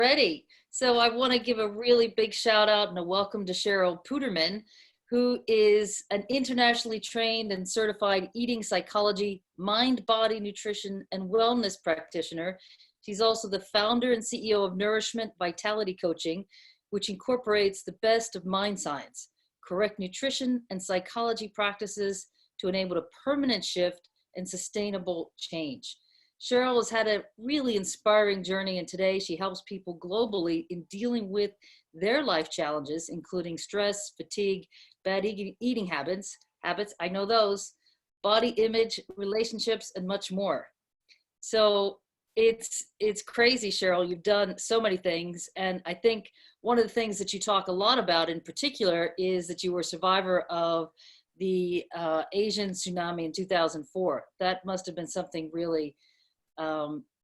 Ready. So I want to give a really big shout out and a welcome to Sheryl Puterman, who is an internationally trained and certified eating psychology, mind, body, nutrition, and wellness practitioner. She's also the founder and CEO of Nourishment Vitality Coaching, which incorporates the best of mind science, correct nutrition, and psychology practices to enable a permanent shift and sustainable change. Sheryl has had a really inspiring journey, and today she helps people globally in dealing with their life challenges, including stress, fatigue, bad eating habits, I know those, body image, relationships, and much more. So it's crazy, Sheryl. You've done so many things, and I think one of the things that you talk a lot about in particular is that you were a survivor of the Asian tsunami in 2004. That must have been something really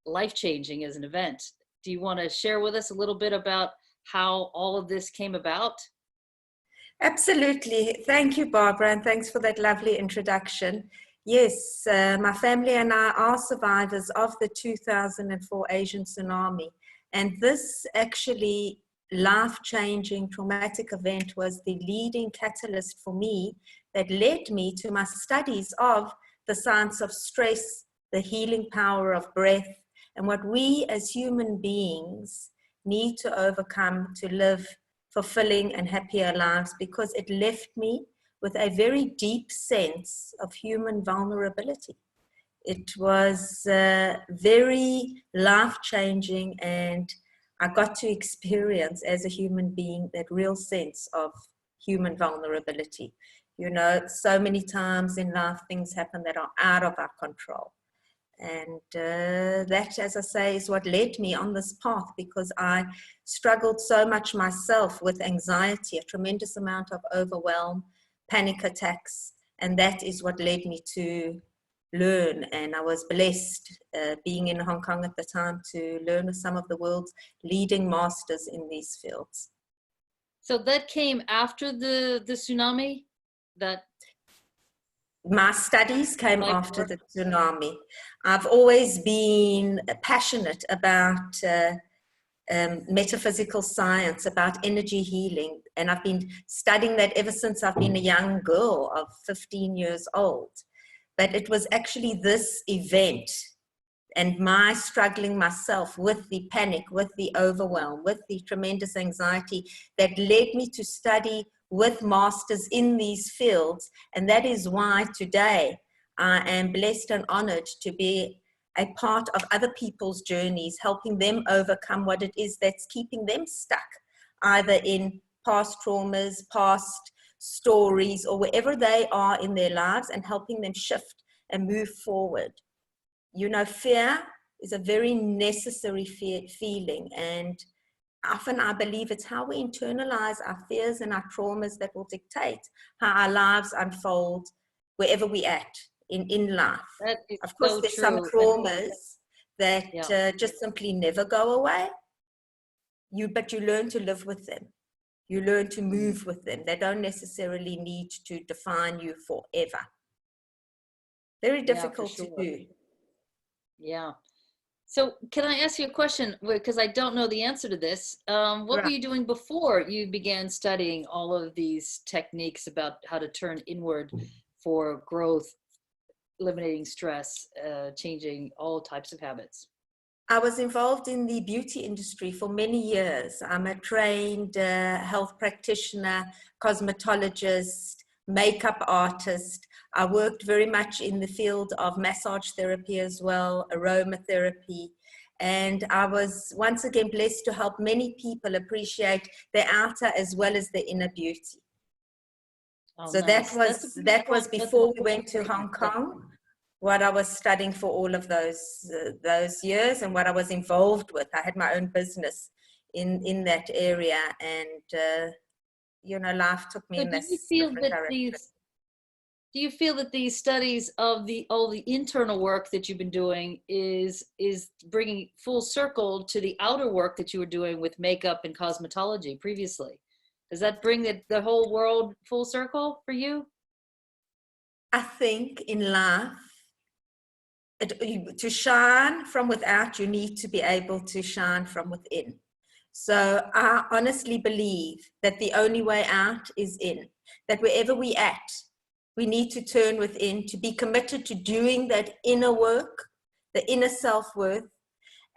life-changing as an event. Do you want to share with us a little bit about how all of this came about? Absolutely. Thank you, Barbara, and thanks for that lovely introduction. Yes, my family and I are survivors of the 2004 Asian tsunami, and this actually life-changing traumatic event was the leading catalyst for me that led me to my studies of the science of stress, the healing power of breath, and what we as human beings need to overcome to live fulfilling and happier lives, because it left me with a very deep sense of human vulnerability. It was very life-changing, and I got to experience as a human being that real sense of human vulnerability. You know, so many times in life things happen that are out of our control. And that, as I say, is what led me on this path, because I struggled so much myself with anxiety, a tremendous amount of overwhelm, panic attacks, and that is what led me to learn. And I was blessed being in Hong Kong at the time to learn with some of the world's leading masters in these fields. So that came after the tsunami? My studies came after the tsunami. I've always been passionate about metaphysical science, about energy healing, and I've been studying that ever since I've been a young girl of 15 years old. But it was actually this event and my struggling myself with the panic, with the overwhelm, with the tremendous anxiety that led me to study with masters in these fields. And that is why today I am blessed and honored to be a part of other people's journeys, helping them overcome what it is that's keeping them stuck, either in past traumas, past stories, or wherever they are in their lives, and helping them shift and move forward. You know, fear is a very necessary feeling, and often I believe it's how we internalize our fears and our traumas that will dictate how our lives unfold wherever we act in life. Of course, so there's true. some traumas that just simply never go away. But you learn to live with them. You learn to move with them. They don't necessarily need to define you forever. Very difficult to do. Yeah. So can I ask you a question? Because I don't know the answer to this. What were you doing before you began studying all of these techniques about how to turn inward for growth, eliminating stress, changing all types of habits? I was involved in the beauty industry for many years. I'm a trained health practitioner, cosmetologist, makeup artist. I worked very much in the field of massage therapy as well, aromatherapy. And I was once again blessed to help many people appreciate their outer as well as their inner beauty. So nice. that was before we went to Hong Kong, what I was studying for all of those years, and what I was involved with. I had my own business in that area, and you know, life took me in this different direction. Do you feel that these studies of all the internal work that you've been doing is bringing full circle to the outer work that you were doing with makeup and cosmetology previously? Does that bring the whole world full circle for you? I think in life, to shine from without, you need to be able to shine from within. So I honestly believe that the only way out is in, that wherever we at, we need to turn within, to be committed to doing that inner work, the inner self-worth.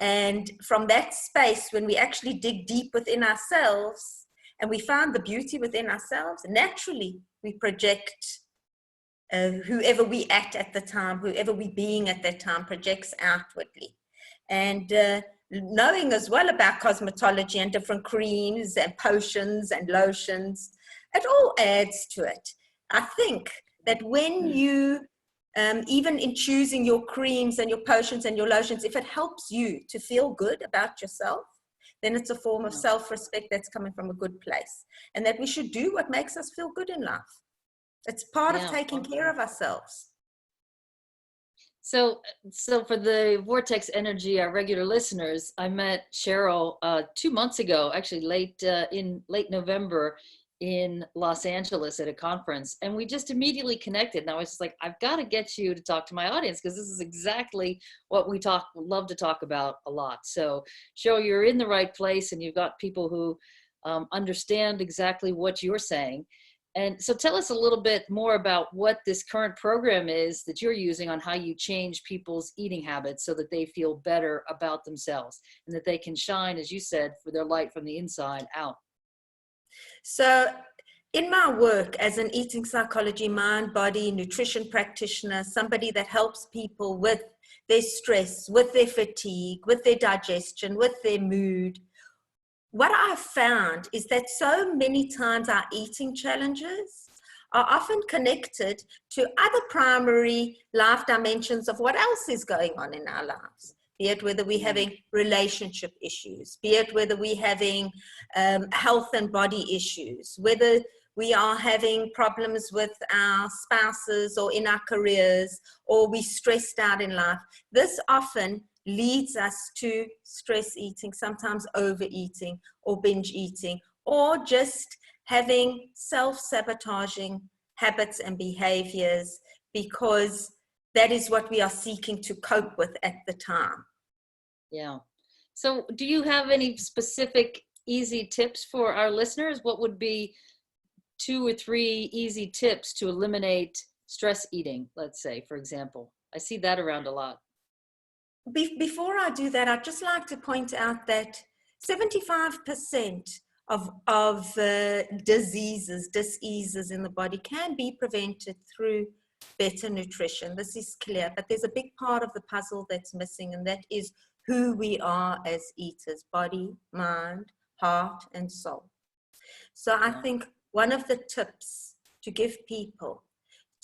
And from that space, when we actually dig deep within ourselves and we find the beauty within ourselves, naturally we project whoever we at the time, whoever we being at that time projects outwardly. And knowing as well about cosmetology and different creams and potions and lotions, it all adds to it. I think that when you, even in choosing your creams and your potions and your lotions, if it helps you to feel good about yourself, then it's a form of self-respect that's coming from a good place. And that we should do what makes us feel good in life. It's part of taking care of ourselves. So for the Vortex Energy, our regular listeners, I met Sheryl 2 months ago, actually in late November in Los Angeles at a conference, and we just immediately connected. And I was just like, I've got to get you to talk to my audience, because this is exactly what we love to talk about a lot. So Sheryl, you're in the right place, and you've got people who understand exactly what you're saying. And so tell us a little bit more about what this current program is that you're using on how you change people's eating habits so that they feel better about themselves and that they can shine, as you said, for their light from the inside out. So in my work as an eating psychology, mind, body, nutrition practitioner, somebody that helps people with their stress, with their fatigue, with their digestion, with their mood, what I've found is that so many times our eating challenges are often connected to other primary life dimensions of what else is going on in our lives. Be it whether we're having relationship issues, be it whether we're having health and body issues, whether we are having problems with our spouses or in our careers, or we're stressed out in life. This often leads us to stress eating, sometimes overeating or binge eating, or just having self-sabotaging habits and behaviors, because that is what we are seeking to cope with at the time. Yeah. So do you have any specific easy tips for our listeners? What would be 2 or 3 easy tips to eliminate stress eating, let's say, for example? I see that around a lot. Before I do that, I'd just like to point out that 75% of diseases in the body can be prevented through better nutrition. This is clear, but there's a big part of the puzzle that's missing, and that is who we are as eaters: body, mind, heart, and soul. So I think one of the tips to give people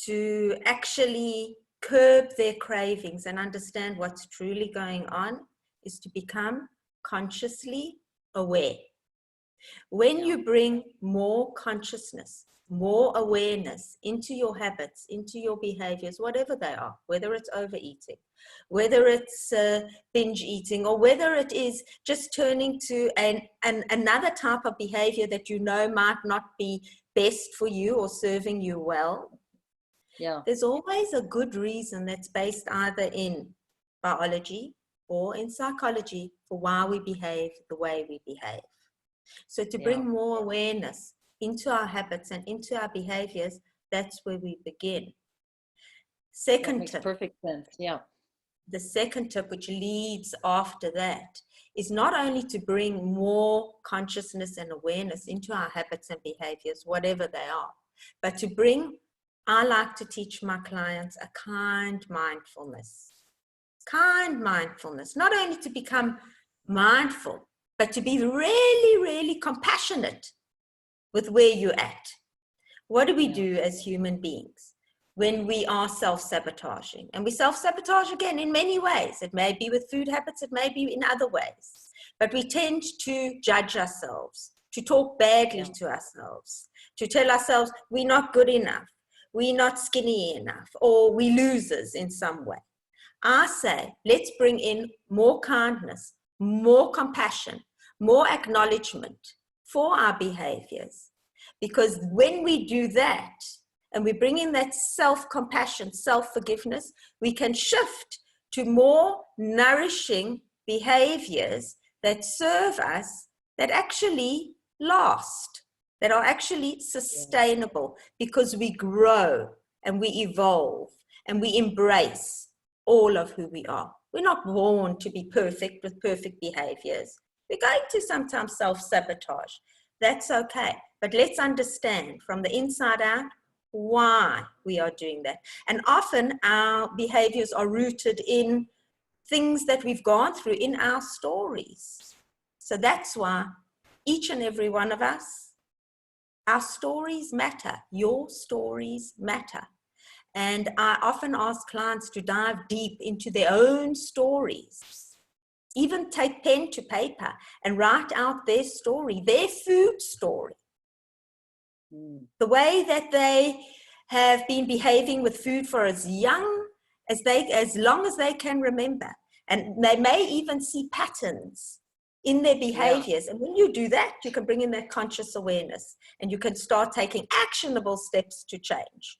to actually curb their cravings and understand what's truly going on is to become consciously aware. When you bring more consciousness, more awareness into your habits, into your behaviors, whatever they are, whether it's overeating, whether it's binge eating, or whether it is just turning to another type of behavior that you know might not be best for you or serving you well, there's always a good reason that's based either in biology or in psychology for why we behave the way we behave. So to bring more awareness into our habits and into our behaviors, that's where we begin. Second tip. Perfect sense. Yeah. The second tip, which leads after that, is not only to bring more consciousness and awareness into our habits and behaviors, whatever they are, but to bring, I like to teach my clients, a kind mindfulness. Kind mindfulness, not only to become mindful, but to be really, really compassionate with where you're at. What do we do as human beings when we are self-sabotaging? And we self-sabotage again in many ways. It may be with food habits, it may be in other ways. But we tend to judge ourselves, to talk badly to ourselves, to tell ourselves we're not good enough, we're not skinny enough, or we losers in some way. I say, let's bring in more kindness, more compassion, more acknowledgement for our behaviors. Because when we do that, and we bring in that self-compassion, self-forgiveness, we can shift to more nourishing behaviors that serve us that actually last, that are actually sustainable, because we grow and we evolve and we embrace all of who we are. We're not born to be perfect with perfect behaviors. We're going to sometimes self-sabotage. That's okay. But let's understand from the inside out why we are doing that. And often our behaviors are rooted in things that we've gone through in our stories. So that's why each and every one of us, our stories matter. Your stories matter. And I often ask clients to dive deep into their own stories. Even take pen to paper and write out their story, their food story. The way that they have been behaving with food for as long as they can remember. And they may even see patterns in their behaviors. And when you do that, you can bring in that conscious awareness and you can start taking actionable steps to change.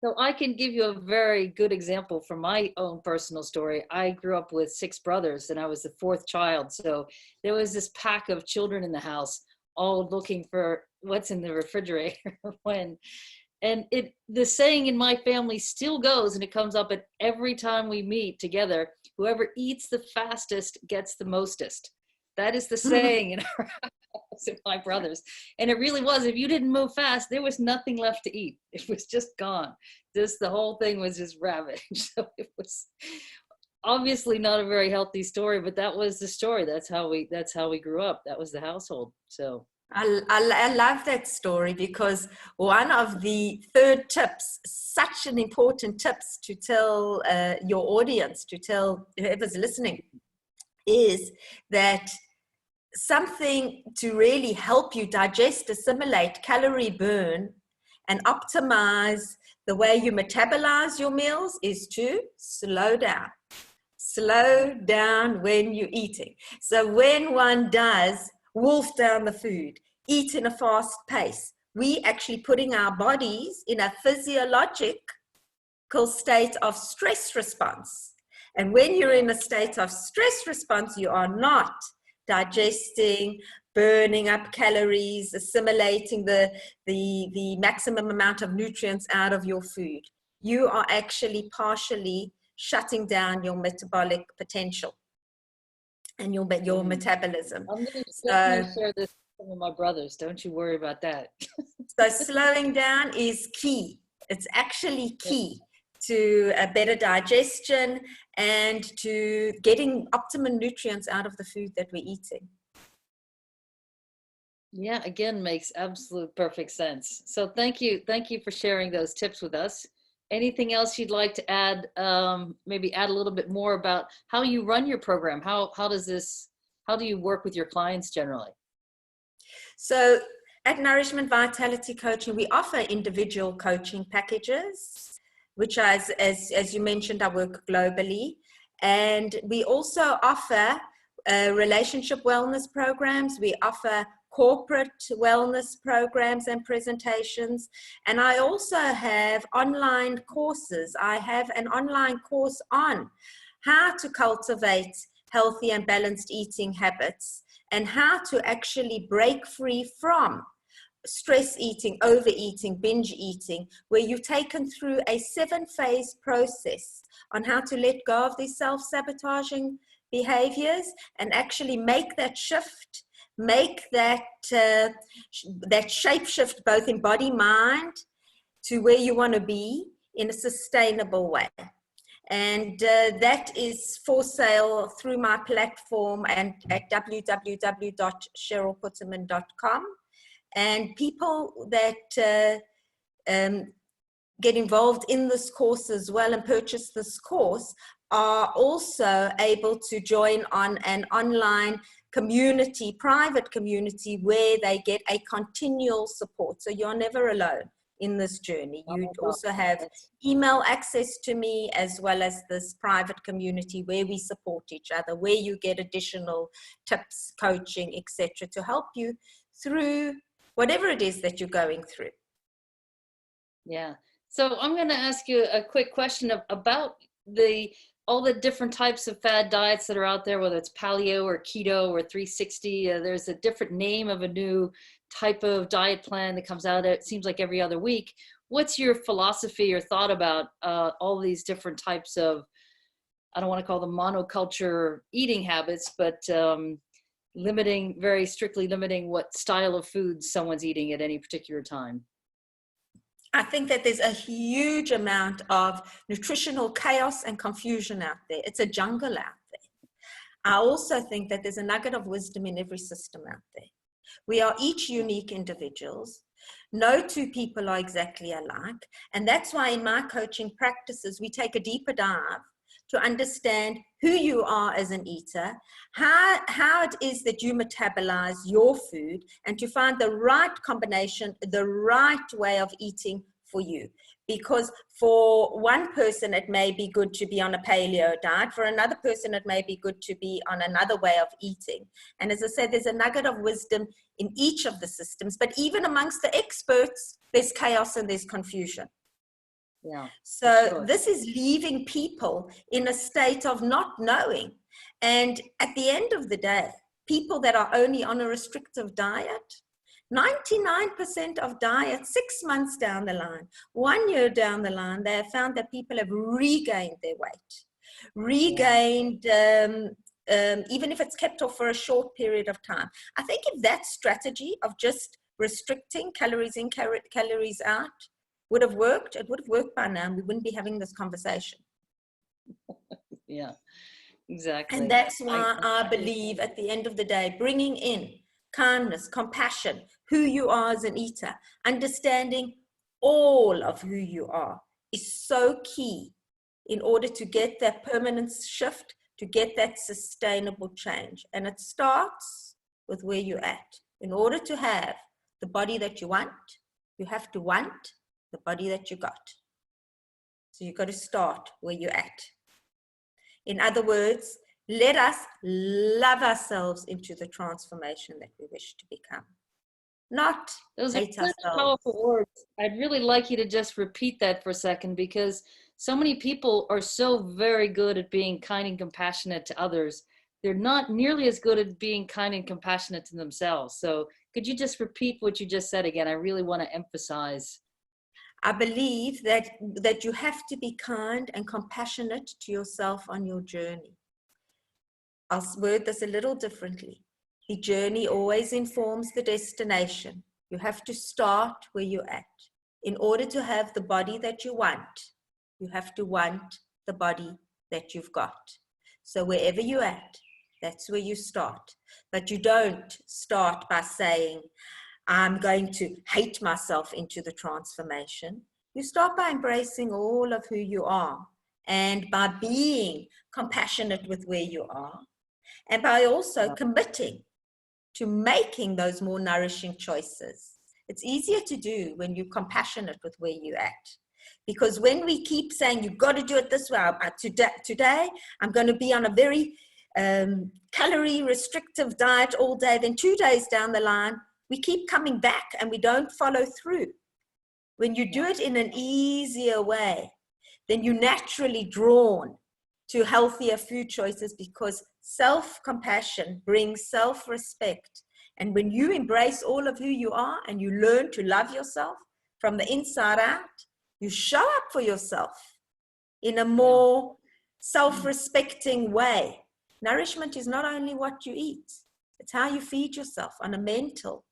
So I can give you a very good example from my own personal story. I grew up with 6 brothers and I was the 4th child. So there was this pack of children in the house, all looking for what's in the refrigerator the saying in my family still goes, and it comes up at every time we meet together: whoever eats the fastest gets the mostest. That is the saying in our house, and my brothers. And it really was. If you didn't move fast, there was nothing left to eat. It was just gone. The whole thing was just ravaged. So it was obviously not a very healthy story, but that was the story. That's how we grew up. That was the household. So I love that story, because one of the third tips, such an important tips to tell your audience, to tell whoever's listening, is that something to really help you digest, assimilate, calorie burn, and optimize the way you metabolize your meals is to slow down. Slow down when you're eating. So when one does wolf down the food, eat in a fast pace, we actually putting our bodies in a physiological state of stress response. And when you're in a state of stress response, you are not digesting, burning up calories, assimilating the maximum amount of nutrients out of your food. You are actually partially shutting down your metabolic potential and your metabolism. I'm going to share this with some of my brothers. Don't you worry about that. So slowing down is key. It's actually key to a better digestion and to getting optimum nutrients out of the food that we're eating. Yeah, again, makes absolute perfect sense. So thank you for sharing those tips with us. Anything else you'd like to add? Maybe add a little bit more about how you run your program. How do you work with your clients generally? So at Nourishment Vitality Coaching, we offer individual coaching packages, which as you mentioned, I work globally. And we also offer relationship wellness programs. We offer corporate wellness programs and presentations. And I also have online courses. I have an online course on how to cultivate healthy and balanced eating habits and how to actually break free from stress eating, overeating, binge eating, where you're taken through a 7-phase process on how to let go of these self-sabotaging behaviors and actually make that shift, make that shape shift both in body, mind, to where you want to be in a sustainable way. And that is for sale through my platform and at www.sherylputerman.com. And people that get involved in this course as well and purchase this course are also able to join on an online community, private community, where they get a continual support. So you're never alone in this journey. You also have email access to me, as well as this private community where we support each other, where you get additional tips, coaching, etc., to help you through whatever it is that you're going through. Yeah. So I'm going to ask you a quick question about the all the different types of fad diets that are out there, whether it's paleo or keto or 360. There's a different name of a new type of diet plan that comes out, it seems like every other week. What's your philosophy or thought about all these different types of, I don't want to call them monoculture eating habits, but very strictly limiting what style of food someone's eating at any particular time? I think that there's a huge amount of nutritional chaos and confusion out there. It's a jungle out there. I also think that there's a nugget of wisdom in every system out there. We are each unique individuals. No two people are exactly alike. And that's why in my coaching practices, we take a deeper dive to understand who you are as an eater, how it is that you metabolize your food, and to find the right combination, the right way of eating for you. Because for one person, it may be good to be on a paleo diet. For another person, it may be good to be on another way of eating. And as I said, there's a nugget of wisdom in each of the systems. But even amongst the experts, there's chaos and there's confusion. Yeah. So Sure. this is leaving people in a state of not knowing. And at the end of the day, people that are only on a restrictive diet, 99% of diets, 6 months down the line, 1 year down the line, they have found that people have regained their weight, regained, even if it's kept off for a short period of time. I think if that strategy of just restricting calories in, calories out would have worked, it would have worked by now, and we wouldn't be having this conversation. Yeah, exactly. And that's why I believe at the end of the day, bringing in kindness, compassion, who you are as an eater, understanding all of who you are is so key in order to get that permanent shift, to get that sustainable change. And it starts with where you're at. In order to have the body that you want, you have to want the body that you got. So you've got to start where you're at. In other words, let us love ourselves into the transformation that we wish to become, not Those are hate such ourselves. powerful words. I'd really like you to just repeat that for a second, because so many people are so very good at being kind and compassionate to others. They're not nearly as good at being kind and compassionate to themselves. So could you just repeat what you just said again? I really want to emphasize. I believe that you have to be kind and compassionate to yourself on your journey. I'll word this a little differently. The journey always informs the destination. You have to start where you're at. In order to have the body that you want, you have to want the body that you've got. So wherever you're at, that's where you start. But you don't start by saying, I'm going to hate myself into the transformation. You start by embracing all of who you are, and by being compassionate with where you are, and by also committing to making those more nourishing choices. It's easier to do when you're compassionate with where you're at. Because when we keep saying, you've got to do it this way, today I'm going to be on a very calorie restrictive diet all day, then 2 days down the line, we keep coming back and we don't follow through. When you do it in an easier way, then you're naturally drawn to healthier food choices, because self-compassion brings self-respect. And when you embrace all of who you are and you learn to love yourself from the inside out, you show up for yourself in a more self-respecting way. Nourishment is not only what you eat, it's how you feed yourself on a mental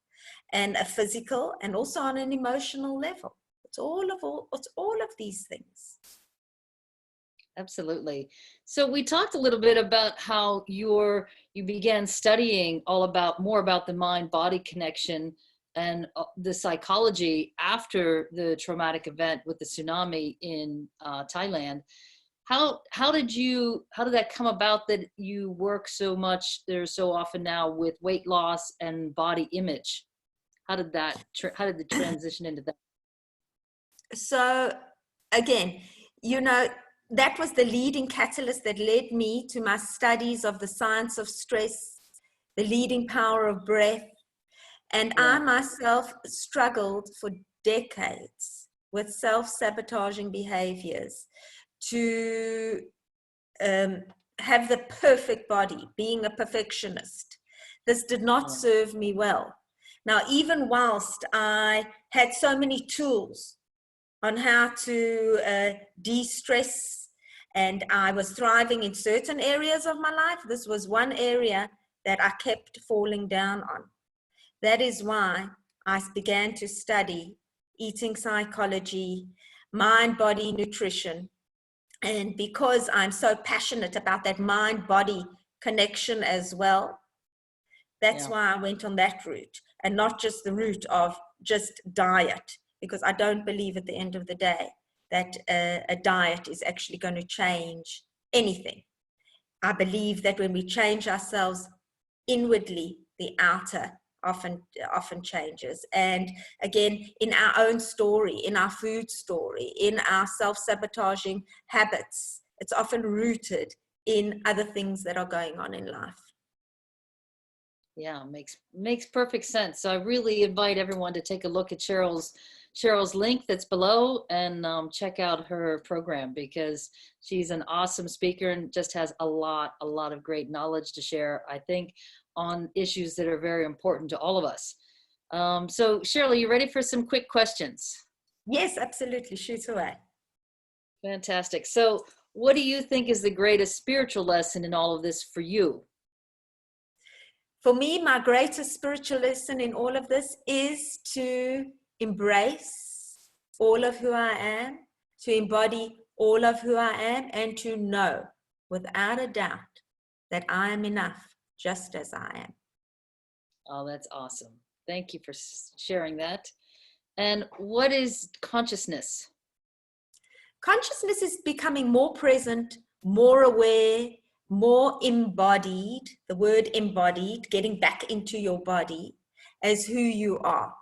and a physical and also on an emotional level. It's all of these things. Absolutely. So we talked a little bit about how you began studying more about the mind-body connection and the psychology after the traumatic event with the tsunami in Thailand. How did that come about that you work so much there so often now with weight loss and body image? How did the transition into that? So again, that was the leading catalyst that led me to my studies of the science of stress, the leading power of breath. And I myself struggled for decades with self-sabotaging behaviors to have the perfect body, being a perfectionist. This did not serve me well. Now, even whilst I had so many tools on how to de-stress, and I was thriving in certain areas of my life, this was one area that I kept falling down on. That is why I began to study eating psychology, mind-body nutrition. And because I'm so passionate about that mind-body connection as well, that's why I went on that route, and not just the route of just diet, because I don't believe at the end of the day that a diet is actually going to change anything. I believe that when we change ourselves inwardly, the outer often changes. And again, in our own story, in our food story, in our self-sabotaging habits, it's often rooted in other things that are going on in life. Yeah, makes perfect sense. So I really invite everyone to take a look at Sheryl's link that's below, and check out her program, because she's an awesome speaker and just has a lot of great knowledge to share, I think, on issues that are very important to all of us. So Sheryl, you ready for some quick questions? Yes, absolutely. Shoot away. Fantastic. So what do you think is the greatest spiritual lesson in all of this for you? For me, my greatest spiritual lesson in all of this is to embrace all of who I am, to embody all of who I am, and to know without a doubt that I am enough just as I am. Oh, that's awesome. Thank you for sharing that. And what is consciousness? Consciousness is becoming more present, more aware, more embodied, the word embodied, getting back into your body as who you are.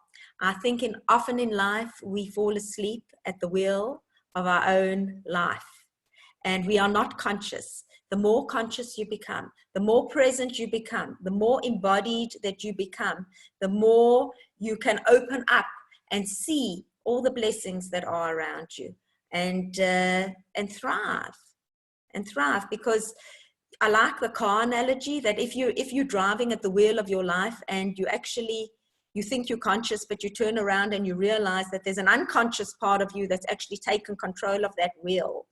I think often in life, we fall asleep at the wheel of our own life, and we are not conscious. The more conscious you become, the more present you become, the more embodied that you become, the more you can open up and see all the blessings that are around you, and thrive, because I like the car analogy that if you're driving at the wheel of your life and you think you're conscious, but you turn around and you realize that there's an unconscious part of you that's actually taken control of that wheel.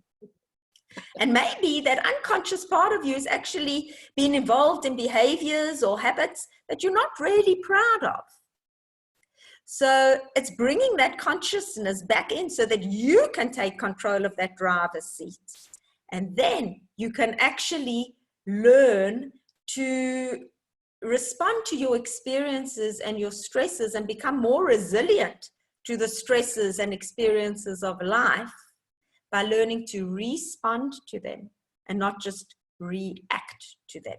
And maybe that unconscious part of you is actually being involved in behaviors or habits that you're not really proud of. So it's bringing that consciousness back in so that you can take control of that driver's seat. And then you can actually learn to respond to your experiences and your stresses and become more resilient to the stresses and experiences of life by learning to respond to them and not just react to them.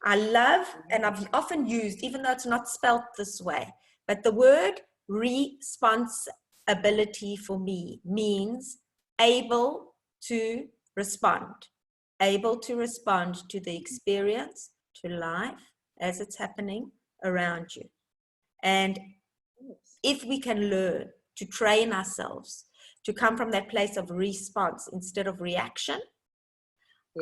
I love, and I've often used, even though it's not spelt this way, but the word responsibility for me means able to respond to the experience, to life as it's happening around you. And if we can learn to train ourselves to come from that place of response instead of reaction,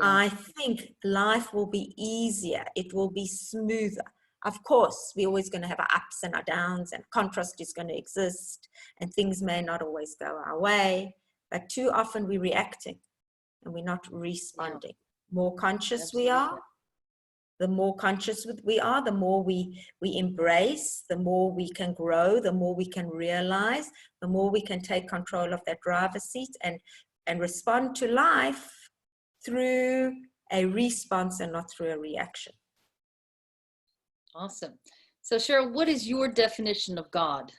I think life will be easier. It will be smoother. Of course, we're always going to have our ups and our downs, and contrast is going to exist, and things may not always go our way, but too often we're reacting and we're not responding. More conscious we are, the more conscious we are, the more we embrace, the more we can grow, the more we can realize, the more we can take control of that driver's seat and respond to life through a response and not through a reaction. Awesome. So Sheryl, what is your definition of God?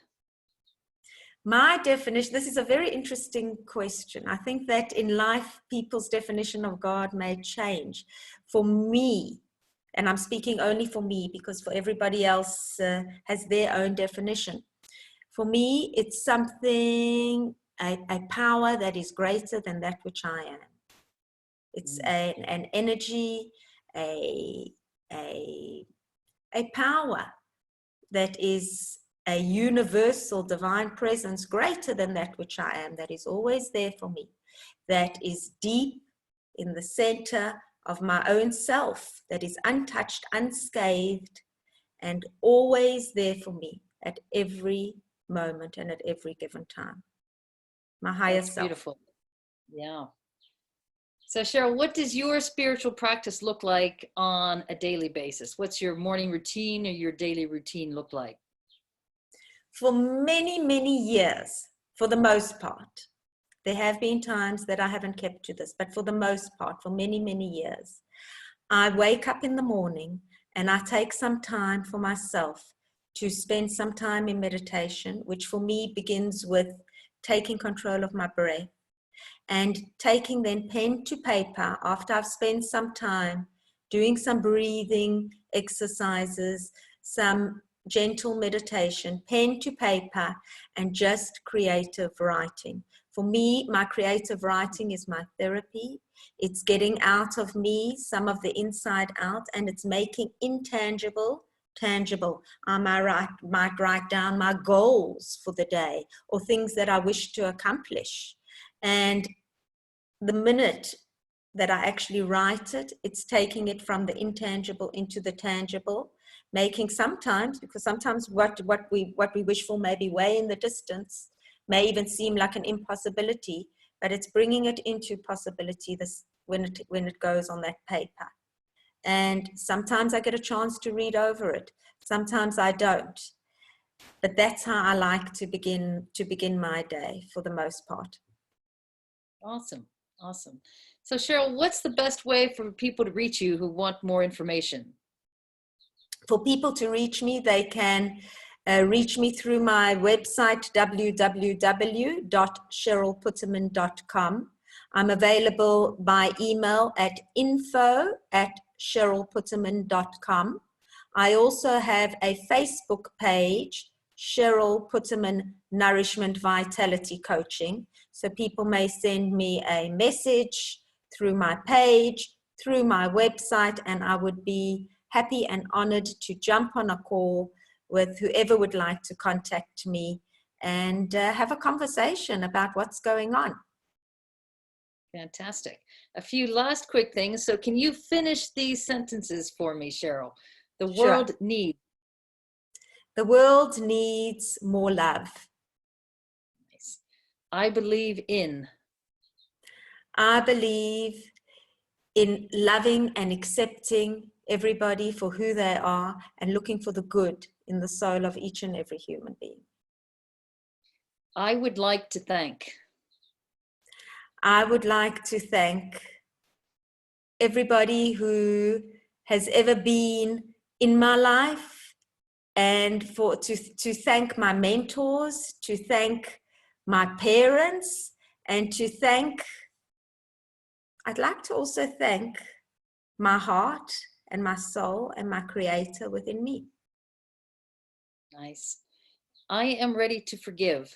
My definition, this is a very interesting question. I think that in life, people's definition of God may change. For me, and I'm speaking only for me because for everybody else has their own definition. For me, it's something, a power that is greater than that which I am. It's an energy, a power that is a universal divine presence greater than that which I am, that is always there for me, that is deep, in the center of my own self that is untouched, unscathed, and always there for me at every moment and at every given time. My higher That's self. beautiful. Yeah. So Sheryl, what does your spiritual practice look like on a daily basis? What's your morning routine or your daily routine look like? For many, many years, for the most part, there have been times that I haven't kept to this, but for the most part, for many, many years, I wake up in the morning and I take some time for myself to spend some time in meditation, which for me begins with taking control of my breath and taking then pen to paper after I've spent some time doing some breathing exercises, some gentle meditation, pen to paper, and just creative writing. For me, my creative writing is my therapy. It's getting out of me some of the inside out, and it's making intangible tangible. I might write down my goals for the day or things that I wish to accomplish. And the minute that I actually write it, it's taking it from the intangible into the tangible, making sometimes, because sometimes what we wish for may be way in the distance, may even seem like an impossibility, but it's bringing it into possibility when it goes on that paper. And sometimes I get a chance to read over it. Sometimes I don't. But that's how I like to begin my day for the most part. Awesome. Awesome. So Sheryl, what's the best way for people to reach you who want more information? For people to reach me, they can reach me through my website, www.sherylputerman.com. I'm available by email at info@sherylputerman.com. I also have a Facebook page, Sheryl Puterman Nourishment Vitality Coaching. So people may send me a message through my page, through my website, and I would be happy and honored to jump on a call with whoever would like to contact me and have a conversation about what's going on. Fantastic. A few last quick things. So can you finish these sentences for me, Sheryl? The world needs. The world needs more love. Nice. I believe in. I believe in loving and accepting everybody for who they are and looking for the good in the soul of each and every human being. I would like to thank. I would like to thank everybody who has ever been in my life, and to thank my mentors, to thank my parents, and I'd like to also thank my heart and my soul and my creator within me. Nice. I am ready to forgive.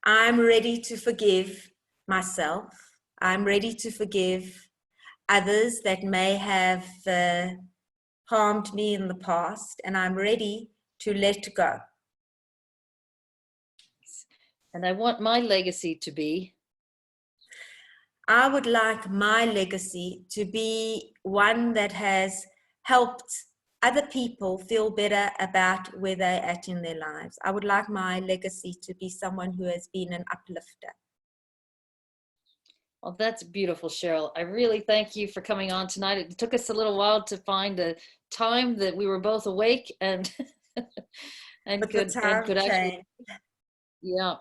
I'm ready to forgive myself. I'm ready to forgive others that may have harmed me in the past, and I'm ready to let go. And I want my legacy to be. I would like my legacy to be one that has helped other people feel better about where they're at in their lives. I would like my legacy to be someone who has been an uplifter. Well, that's beautiful, Sheryl. I really thank you for coming on tonight. It took us a little while to find a time that we were both awake and could actually, yeah.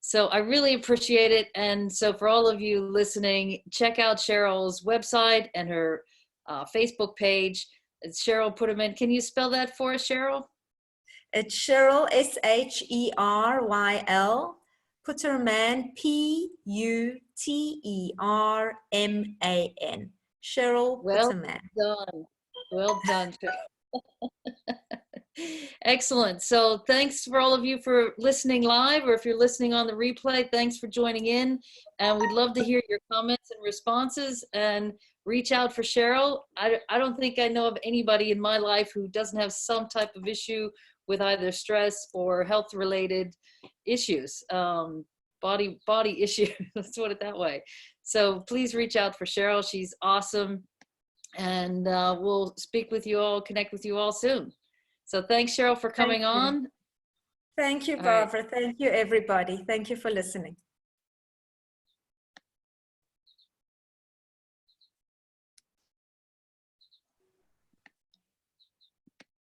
So I really appreciate it. And so for all of you listening, check out Sheryl's website and her Facebook page. It's Sheryl Puterman. Can you spell that for us, Sheryl? It's Sheryl, Sheryl, Puterman, Puterman. Sheryl Puterman. Well done. Well done. Excellent. So thanks for all of you for listening live, or if you're listening on the replay, thanks for joining in. And we'd love to hear your comments and responses, and reach out for Sheryl. I don't think I know of anybody in my life who doesn't have some type of issue with either stress or health related issues, body issues. Let's put it that way. So please reach out for Sheryl. She's awesome. And we'll speak with you all, connect with you all soon. So thanks, Sheryl, for coming on. Thank you, All right. Barbara. Thank you, everybody. Thank you for listening.